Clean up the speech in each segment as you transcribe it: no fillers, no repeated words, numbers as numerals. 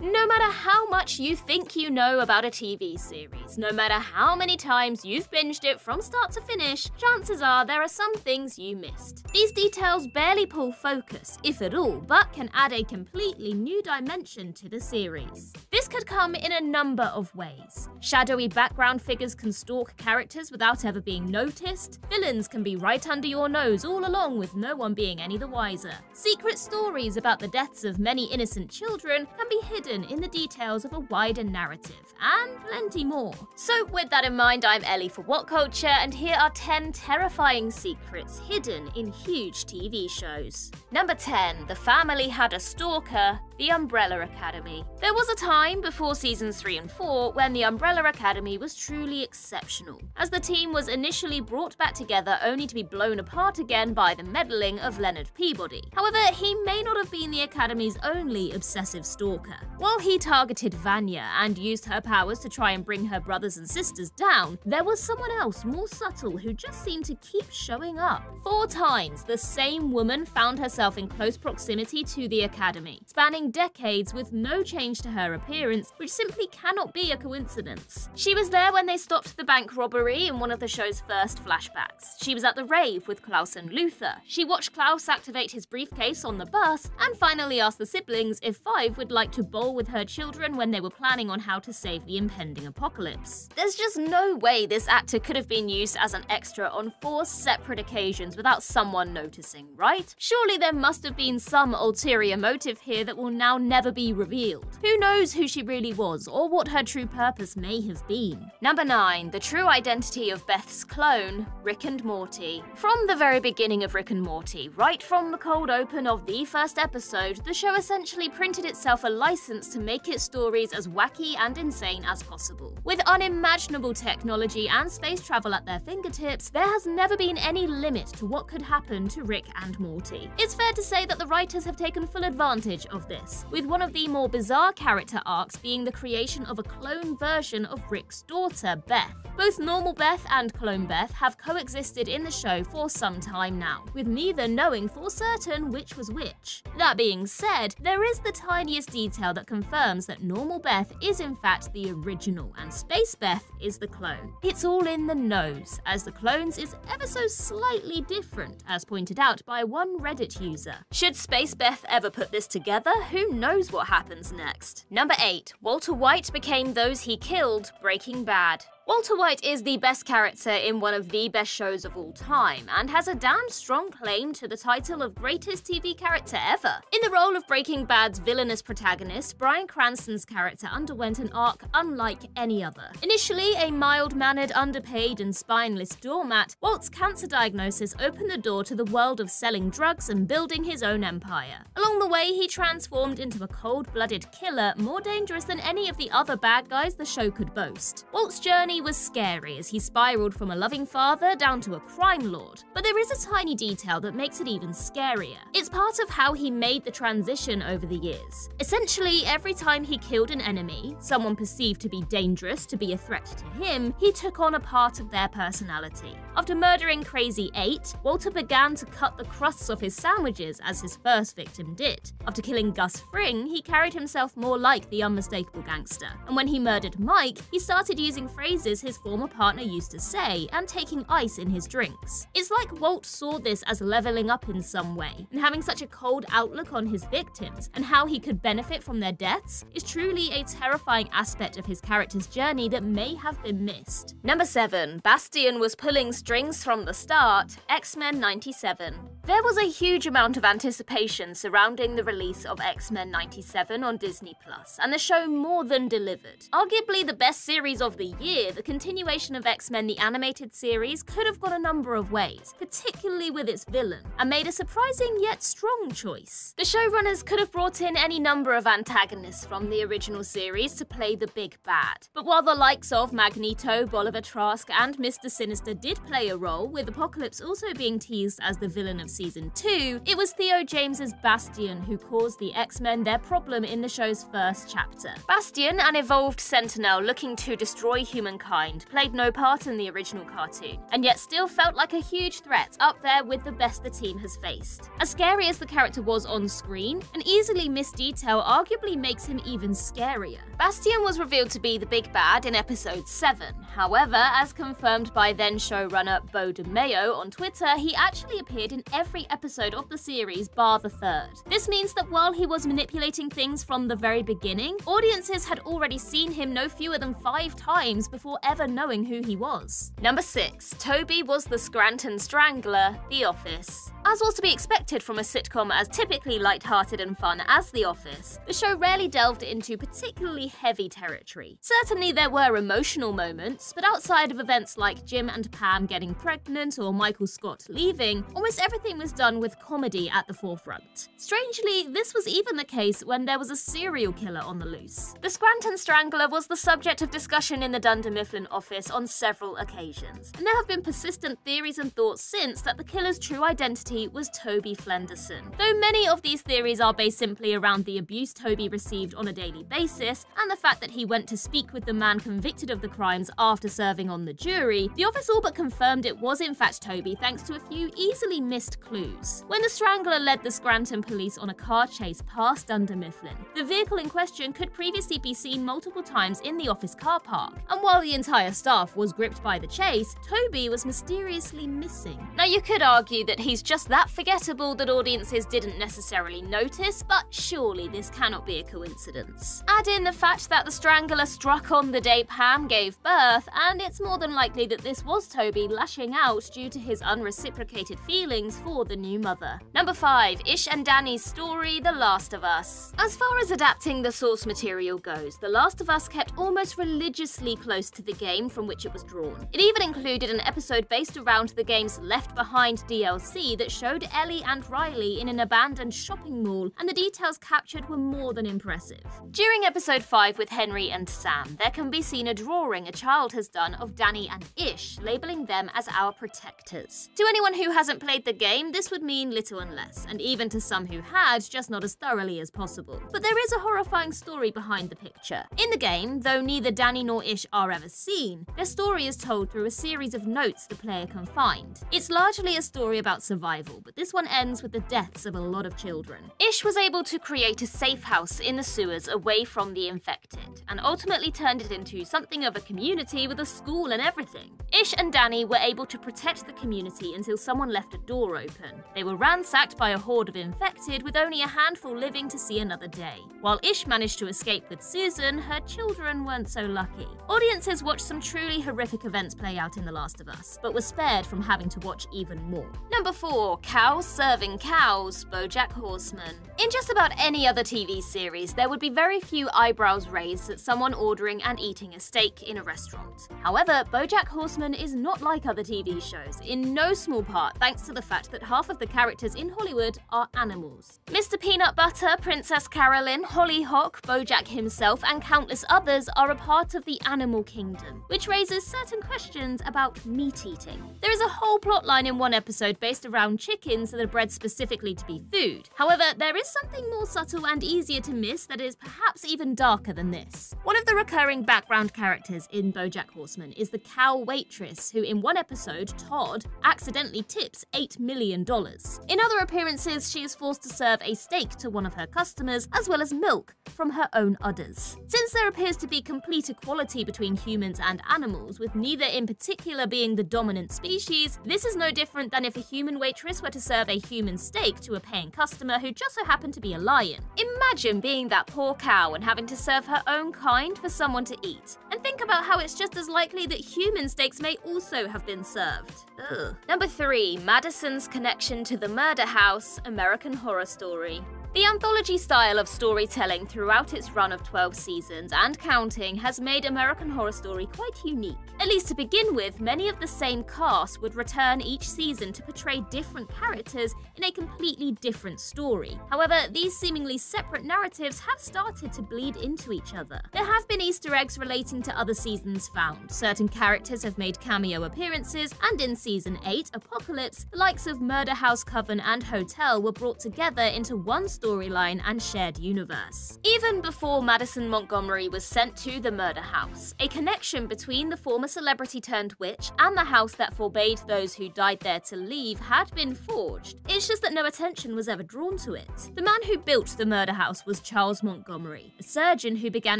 No matter how much you think you know about a TV series, no matter how many times you've binged it from start to finish, chances are there are some things you missed. These details barely pull focus, if at all, but can add a completely new dimension to the series. This could come in a number of ways. Shadowy background figures can stalk characters without ever being noticed. Villains can be right under your nose all along with no one being any the wiser. Secret stories about the deaths of many innocent children can be hidden in the details of a wider narrative, and plenty more. So with that in mind, I'm Ellie for What Culture, and here are 10 terrifying secrets hidden in huge TV shows. Number 10. The family had a stalker, the Umbrella Academy. There was a time before seasons 3 and 4 when the Umbrella Academy was truly exceptional, as the team was initially brought back together only to be blown apart again by the meddling of Leonard Peabody. However, he may not have been the Academy's only obsessive stalker. While he targeted Vanya and used her powers to try and bring her brothers and sisters down, there was someone else more subtle who just seemed to keep showing up. 4 times, the same woman found herself in close proximity to the Academy, spanning decades with no change to her appearance, which simply cannot be a coincidence. She was there when they stopped the bank robbery in one of the show's first flashbacks. She was at the rave with Klaus and Luther. She watched Klaus activate his briefcase on the bus, and finally asked the siblings if Five would like to bowl with her children when they were planning on how to save the impending apocalypse. There's just no way this actor could have been used as an extra on 4 separate occasions without someone noticing, right? Surely there must have been some ulterior motive here that will now never be revealed. Who knows who she really was or what her true purpose may have been. Number 9. The true identity of Beth's clone, Rick and Morty. From the very beginning of Rick and Morty, right from the cold open of the first episode, the show essentially printed itself a license to make its stories as wacky and insane as possible. With unimaginable technology and space travel at their fingertips, there has never been any limit to what could happen to Rick and Morty. It's fair to say that the writers have taken full advantage of this, with one of the more bizarre character arcs being the creation of a clone version of Rick's daughter, Beth. Both normal Beth and clone Beth have coexisted in the show for some time now, with neither knowing for certain which was which. That being said, there is the tiniest detail that confirms that normal Beth is in fact the original and Space Beth is the clone. It's all in the nose, as the clones is ever so slightly different, as pointed out by one Reddit user. Should Space Beth ever put this together, who knows what happens next. Number 8. Walter White became those he killed, Breaking Bad. Walter White is the best character in one of the best shows of all time, and has a damn strong claim to the title of greatest TV character ever. In the role of Breaking Bad's villainous protagonist, Bryan Cranston's character underwent an arc unlike any other. Initially a mild-mannered, underpaid and spineless doormat, Walt's cancer diagnosis opened the door to the world of selling drugs and building his own empire. Along the way, he transformed into a cold-blooded killer more dangerous than any of the other bad guys the show could boast. Walt's journey was scary as he spiraled from a loving father down to a crime lord, but there is a tiny detail that makes it even scarier. It's part of how he made the transition over the years. Essentially, every time he killed an enemy, someone perceived to be dangerous, to be a threat to him, he took on a part of their personality. After murdering Crazy 8, Walter began to cut the crusts off his sandwiches as his first victim did. After killing Gus Fring, he carried himself more like the unmistakable gangster. And when he murdered Mike, he started using phrases his former partner used to say and taking ice in his drinks. It's like Walt saw this as leveling up in some way, and having such a cold outlook on his victims and how he could benefit from their deaths is truly a terrifying aspect of his character's journey that may have been missed. Number 7. Bastion was pulling strings from the start, X-Men 97. There was a huge amount of anticipation surrounding the release of X-Men 97 on Disney+, and the show more than delivered. Arguably the best series of the year, the continuation of X-Men the Animated Series could have gone a number of ways, particularly with its villain, and made a surprising yet strong choice. The showrunners could have brought in any number of antagonists from the original series to play the big bad. But while the likes of Magneto, Bolivar Trask, and Mr. Sinister did play a role, with Apocalypse also being teased as the villain of Season 2, it was Theo James's Bastion who caused the X-Men their problem in the show's first chapter. Bastion, an evolved sentinel looking to destroy humankind, played no part in the original cartoon, and yet still felt like a huge threat up there with the best the team has faced. As scary as the character was on screen, an easily missed detail arguably makes him even scarier. Bastion was revealed to be the big bad in episode 7. However, as confirmed by then showrunner Beau DeMayo on Twitter, he actually appeared in every episode of the series bar the third. This means that while he was manipulating things from the very beginning, audiences had already seen him no fewer than 5 times before ever knowing who he was. Number 6. Toby was the Scranton Strangler, The Office. As was to be expected from a sitcom as typically light-hearted and fun as The Office, the show rarely delved into particularly heavy territory. Certainly there were emotional moments, but outside of events like Jim and Pam getting pregnant or Michael Scott leaving, almost everything was done with comedy at the forefront. Strangely, this was even the case when there was a serial killer on the loose. The Scranton Strangler was the subject of discussion in the Dunder Mifflin office on several occasions, and there have been persistent theories and thoughts since that the killer's true identity was Toby Flenderson. Though many of these theories are based simply around the abuse Toby received on a daily basis, and the fact that he went to speak with the man convicted of the crimes after serving on the jury, the office all but confirmed it was in fact Toby thanks to a few easily missed clues. When the Strangler led the Scranton police on a car chase past Dunder Mifflin, the vehicle in question could previously be seen multiple times in the office car park, and while the entire staff was gripped by the chase, Toby was mysteriously missing. Now you could argue that he's just that forgettable that audiences didn't necessarily notice, but surely this cannot be a coincidence. Add in the fact that the Strangler struck on the day Pam gave birth, and it's more than likely that this was Toby lashing out due to his unreciprocated feelings for the new mother. Number 5. Ish and Danny's story, The Last of Us. As far as adapting the source material goes, The Last of Us kept almost religiously close to the game from which it was drawn. It even included an episode based around the game's Left Behind DLC that showed Ellie and Riley in an abandoned shopping mall, and the details captured were more than impressive. During episode 5 with Henry and Sam, there can be seen a drawing a child has done of Danny and Ish, labeling them as our protectors. To anyone who hasn't played the game, this would mean little unless, and even to some who had, just not as thoroughly as possible. But there is a horrifying story behind the picture. In the game, though neither Danny nor Ish are ever seen, their story is told through a series of notes the player can find. It's largely a story about survival, but this one ends with the deaths of a lot of children. Ish was able to create a safe house in the sewers away from the infected, and ultimately turned it into something of a community with a school and everything. Ish and Danny were able to protect the community until someone left a door open. They were ransacked by a horde of infected, with only a handful living to see another day. While Ish managed to escape with Susan, her children weren't so lucky. Audiences watched some truly horrific events play out in The Last of Us, but were spared from having to watch even more. Number 4. Cows serving cows, BoJack Horseman. In just about any other TV series, there would be very few eyebrows raised at someone ordering and eating a steak in a restaurant. However, BoJack Horseman is not like other TV shows, in no small part thanks to the fact that half of the characters in Hollywood are animals. Mr. Peanut Butter, Princess Carolyn, Hollyhock, BoJack himself, and countless others are a part of the animal kingdom, which raises certain questions about meat eating. There is a whole plotline in one episode based around chickens that are bred specifically to be food. However, there is something more subtle and easier to miss that is perhaps even darker than this. One of the recurring background characters in BoJack Horseman is the cow waitress, who in one episode, Todd, accidentally tips $8 million. In other appearances, she is forced to serve a steak to one of her customers, as well as milk from her own udders. Since there appears to be complete equality between humans and animals, with neither in particular being the dominant species, this is no different than if a human waitress were to serve a human steak to a paying customer who just so happened to be a lion. Imagine being that poor cow and having to serve her own kind for someone to eat. And think about how it's just as likely that human steaks may also have been served. Ugh. Number 3. Madison's connection to the murder house, American Horror Story. The anthology style of storytelling throughout its run of 12 seasons and counting has made American Horror Story quite unique. At least to begin with, many of the same cast would return each season to portray different characters in a completely different story. However, these seemingly separate narratives have started to bleed into each other. There have been Easter eggs relating to other seasons found. Certain characters have made cameo appearances, and in Season 8, Apocalypse, the likes of Murder House Coven and Hotel were brought together into one storyline and shared universe. Even before Madison Montgomery was sent to the murder house, a connection between the former celebrity-turned-witch and the house that forbade those who died there to leave had been forged. It's just that no attention was ever drawn to it. The man who built the murder house was Charles Montgomery, a surgeon who began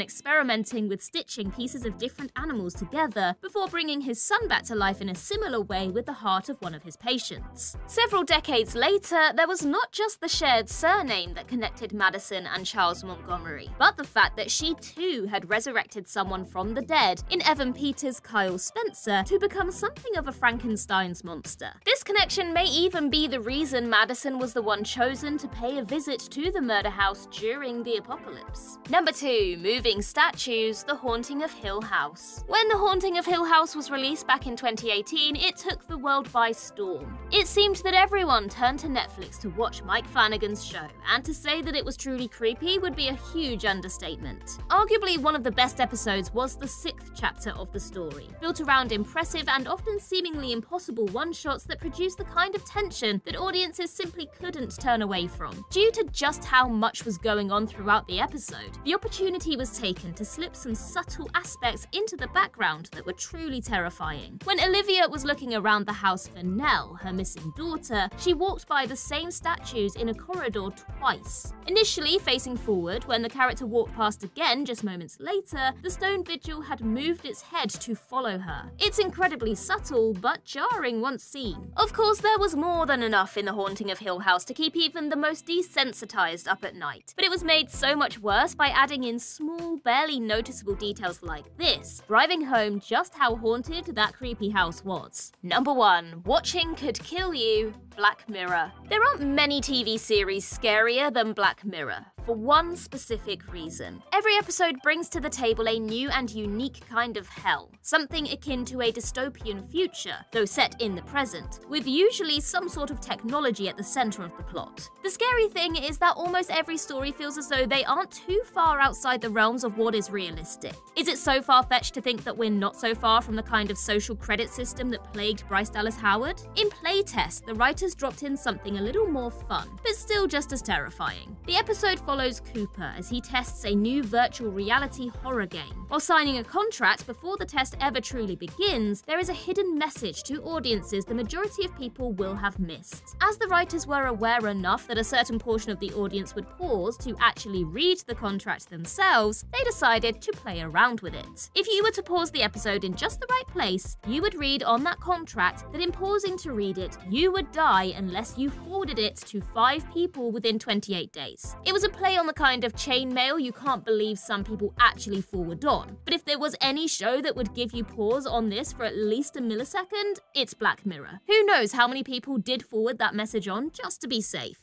experimenting with stitching pieces of different animals together before bringing his son back to life in a similar way with the heart of one of his patients. Several decades later, there was not just the shared surname that connected Madison and Charles Montgomery, but the fact that she too had resurrected someone from the dead in Evan Peters' Kyle Spencer to become something of a Frankenstein's monster. This connection may even be the reason Madison was the one chosen to pay a visit to the murder house during the apocalypse. Number 2. Moving statues, The Haunting of Hill House. When The Haunting of Hill House was released back in 2018, it took the world by storm. It seemed that everyone turned to Netflix to watch Mike Flanagan's show, and to say that it was truly creepy would be a huge understatement. Arguably one of the best episodes was the 6th chapter of the story, built around impressive and often seemingly impossible one-shots that produced the kind of tension that audiences simply couldn't turn away from. Due to just how much was going on throughout the episode, the opportunity was taken to slip some subtle aspects into the background that were truly terrifying. When Olivia was looking around the house for Nell, her missing daughter, she walked by the same statues in a corridor twice. Initially facing forward, when the character walked past again just moments later, the stone vigil had moved its head to follow her. It's incredibly subtle, but jarring once seen. Of course, there was more than enough in The Haunting of Hill House to keep even the most desensitized up at night, but it was made so much worse by adding in small, barely noticeable details like this, driving home just how haunted that creepy house was. Number 1. Watching Could Kill You, Black Mirror. There aren't many TV series scarier than Black Mirror, for one specific reason. Every episode brings to the table a new and unique kind of hell, something akin to a dystopian future, though set in the present, with usually some sort of technology at the center of the plot. The scary thing is that almost every story feels as though they aren't too far outside the realms of what is realistic. Is it so far-fetched to think that we're not so far from the kind of social credit system that plagued Bryce Dallas Howard? In Playtest, the writers dropped in something a little more fun, but still just as terrifying. The episode follows Cooper as he tests a new virtual reality horror game. While signing a contract before the test ever truly begins, there is a hidden message to audiences the majority of people will have missed. As the writers were aware enough that a certain portion of the audience would pause to actually read the contract themselves, they decided to play around with it. If you were to pause the episode in just the right place, you would read on that contract that in pausing to read it, you would die unless you forwarded it to 5 people within 28 days. It was a play on the kind of chainmail you can't believe some people actually forward on, but if there was any show that would give you pause on this for at least a millisecond, it's Black Mirror. Who knows how many people did forward that message on just to be safe.